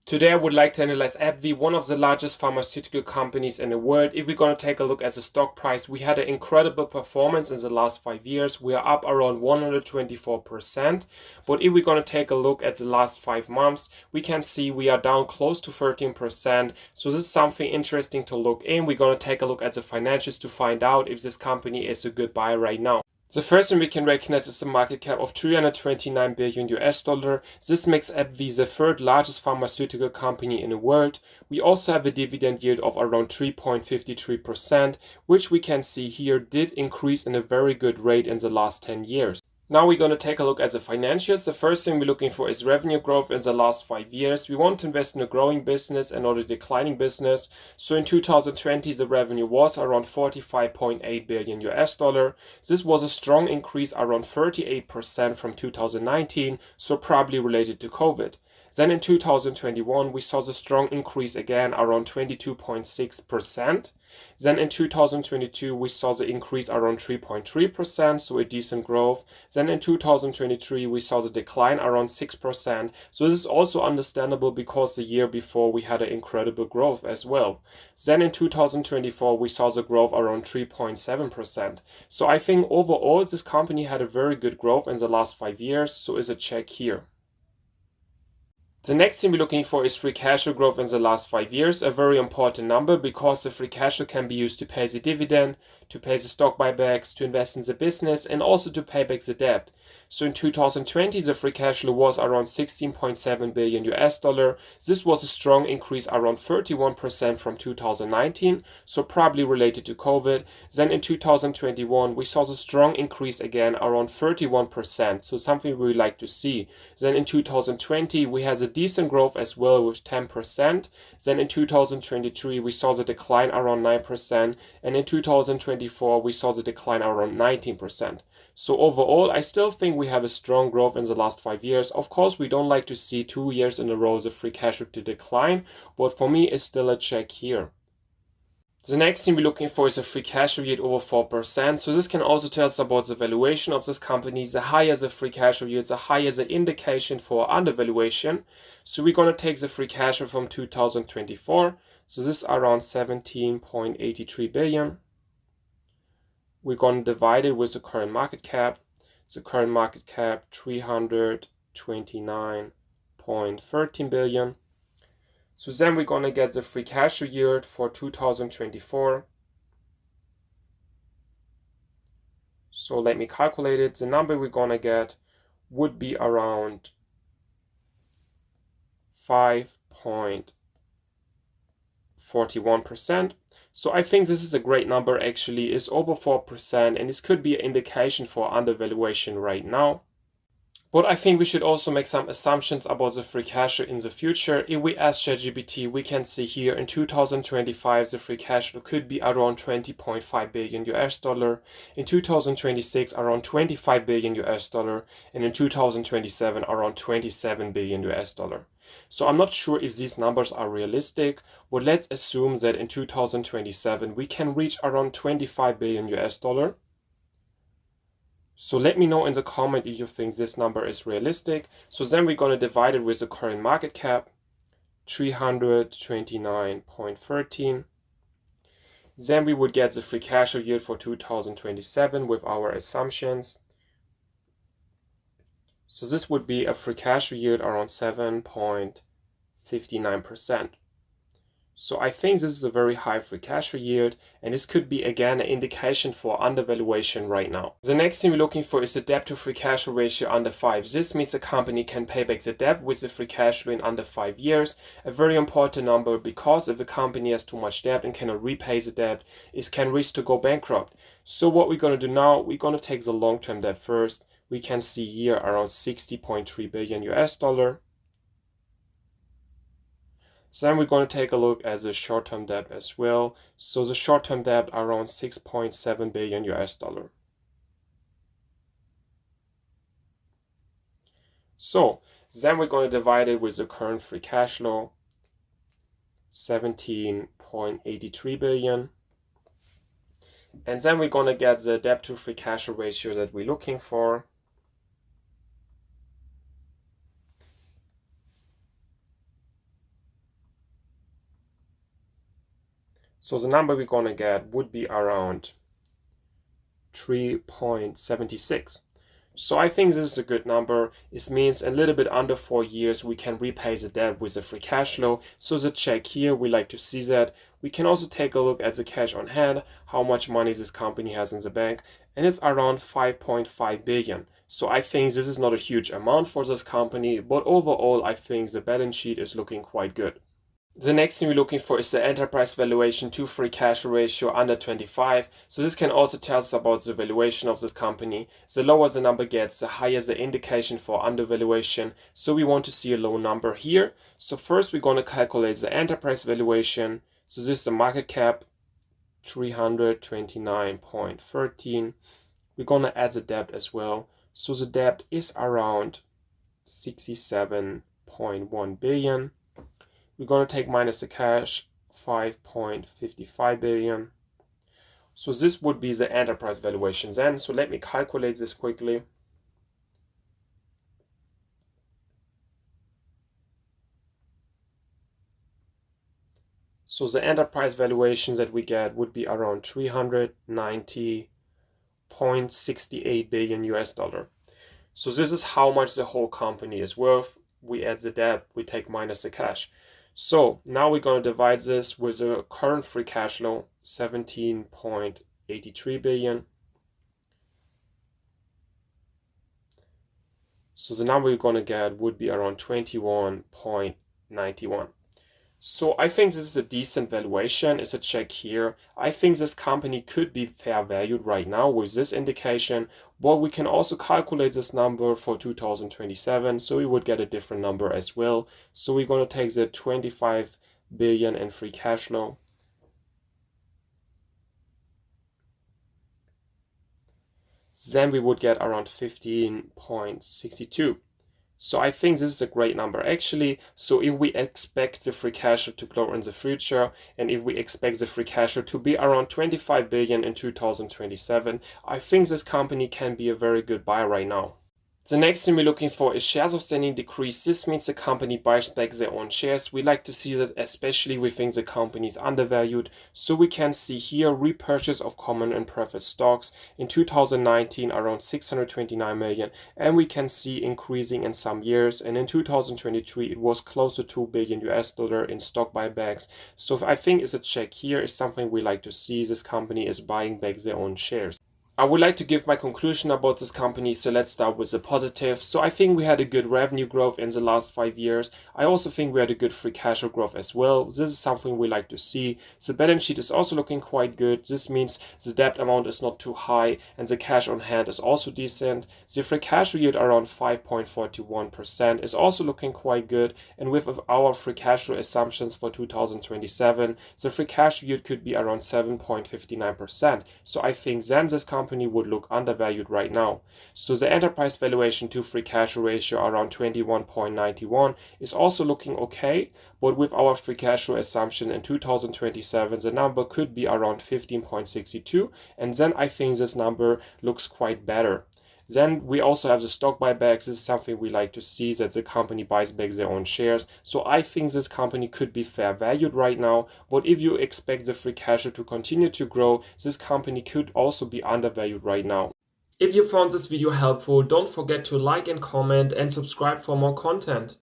Today I would like to analyze AbbVie, one of the largest pharmaceutical companies in the world. If we're going to take a look at the stock price, we had an incredible performance in the last 5 years. We are up around 124%. But if we're going to take a look at the last 5 months, we can see we are down close to 13%. So this is something interesting to look in. We're going to take a look at the financials to find out if this company is a good buy right now. The first thing we can recognize is the market cap of 329 billion US dollar. This makes AbbVie the third largest pharmaceutical company in the world. We also have a dividend yield of around 3.53%, which we can see here did increase in a very good rate in the last 10 years. Now we're going to take a look at the financials. The first thing we're looking for is revenue growth in the last 5 years. We want to invest in a growing business and not a declining business. So in 2020, the revenue was around 45.8 billion US dollar. This was a strong increase around 38% from 2019, so probably related to COVID. Then in 2021, we saw the strong increase again around 22.6%. Then in 2022, we saw the increase around 3.3%, so a decent growth. Then in 2023, we saw the decline around 6%. So this is also understandable because the year before we had an incredible growth as well. Then in 2024, we saw the growth around 3.7%. So I think overall, this company had a very good growth in the last 5 years, so is a check here. The next thing we're looking for is free cash flow growth in the last 5 years, a very important number because the free cash flow can be used to pay the dividend, to pay the stock buybacks, to invest in the business, and also to pay back the debt. So in 2020, the free cash flow was around 16.7 billion US dollar. This was a strong increase around 31% from 2019, so probably related to COVID. Then in 2021, we saw the strong increase again around 31%, so something we like to see. Then in 2020, we had a decent growth as well with 10%. Then in 2023, we saw the decline around 9%, and in 2024, we saw the decline around 19%. So overall, I still think we have a strong growth in the last 5 years. Of course, we don't like to see 2 years in a row the free cash flow to decline, but for me, it's still a check here. The next thing we're looking for is a free cash flow yield over 4%. So this can also tell us about the valuation of this company. The higher the free cash flow yield, the higher the indication for undervaluation. So we're going to take the free cash flow from 2024. So this is around 17.83 billion. We're going to divide it with the current market cap. The current market cap 329.13 billion. So then we're going to get the free cash flow yield for 2024. So let me calculate it. The number we're going to get would be around 5.41%. So I think this is a great number actually. It's over 4% and this could be an indication for undervaluation right now. But I think we should also make some assumptions about the free cash flow in the future. If we ask ChatGPT, we can see here in 2025 the free cash flow could be around 20.5 billion US dollar, in 2026 around 25 billion US dollar, and in 2027 around 27 billion US dollar. So I'm not sure if these numbers are realistic, but let's assume that in 2027 we can reach around 25 billion US dollar. So let me know in the comment if you think this number is realistic. So then we're going to divide it with the current market cap, 329.13. Then we would get the free cash flow yield for 2027 with our assumptions. So this would be a free cash flow yield around 7.59%. So I think this is a very high free cash flow yield, and this could be again an indication for undervaluation right now. The next thing we're looking for is the debt to free cash flow ratio under 5. This means the company can pay back the debt with the free cash flow in under 5 years. A very important number because if a company has too much debt and cannot repay the debt, it can risk to go bankrupt. So what we're going to do now, we're going to take the long-term debt first. We can see here around 60.3 billion US dollar. So then we're going to take a look at the short-term debt as well. So the short-term debt around 6.7 billion US dollar. So then we're going to divide it with the current free cash flow, 17.83 billion. And then we're going to get the debt to free cash flow ratio that we're looking for. So the number we're gonna get would be around 3.76. So I think this is a good number. It means a little bit under 4 years we can repay the debt with the free cash flow. So the check here, we like to see that. We can also take a look at the cash on hand, how much money this company has in the bank, and it's around 5.5 billion. So I think this is not a huge amount for this company, but overall I think the balance sheet is looking quite good. The next thing we're looking for is the enterprise valuation to free cash flow ratio under 25. So this can also tell us about the valuation of this company. The lower the number gets, the higher the indication for undervaluation. So we want to see a low number here. So first we're going to calculate the enterprise valuation. So this is the market cap, 329.13. We're going to add the debt as well. So the debt is around 67.1 billion. We're going to take minus the cash, 5.55 billion. So this would be the enterprise valuation then. So let me calculate this quickly. So the enterprise valuation that we get would be around 390.68 billion US dollar. So this is how much the whole company is worth. We add the debt, we take minus the cash. So now we're going to divide this with the current free cash flow, 17.83 billion. So the number we're going to get would be around 21.91. So I think this is a decent valuation. It's a check here. I think this company could be fair valued right now with this indication, but we can also calculate this number for 2027. So we would get a different number as well. So we're going to take the 25 billion in free cash flow. Then we would get around 15.62. So I think this is a great number actually. So if we expect the free cash flow to grow in the future, and if we expect the free cash flow to be around 25 billion in 2027, I think this company can be a very good buy right now. The next thing we're looking for is shares outstanding decrease. This means the company buys back their own shares. We like to see that especially we think the company is undervalued. So we can see here repurchase of common and preferred stocks in 2019 around 629 million, and we can see increasing in some years, and in 2023 it was close to 2 billion US dollar in stock buybacks. So I think it's a check here is something we like to see. This company is buying back their own shares. I would like to give my conclusion about this company, so let's start with the positive. So I think we had a good revenue growth in the last 5 years. I also think we had a good free cash flow growth as well. This is something we like to see. The balance sheet is also looking quite good. This means the debt amount is not too high and the cash on hand is also decent. The free cash flow yield around 5.41% is also looking quite good. And with our free cash flow assumptions for 2027, the free cash flow yield could be around 7.59%. So I think then this company would look undervalued right now. So the enterprise valuation to free cash flow ratio around 21.91 is also looking okay, but with our free cash flow assumption in 2027 the number could be around 15.62, and then I think this number looks quite better. Then we also have the stock buybacks. This is something we like to see, that the company buys back their own shares. So I think this company could be fair valued right now. But if you expect the free cash flow to continue to grow, this company could also be undervalued right now. If you found this video helpful, don't forget to like and comment and subscribe for more content.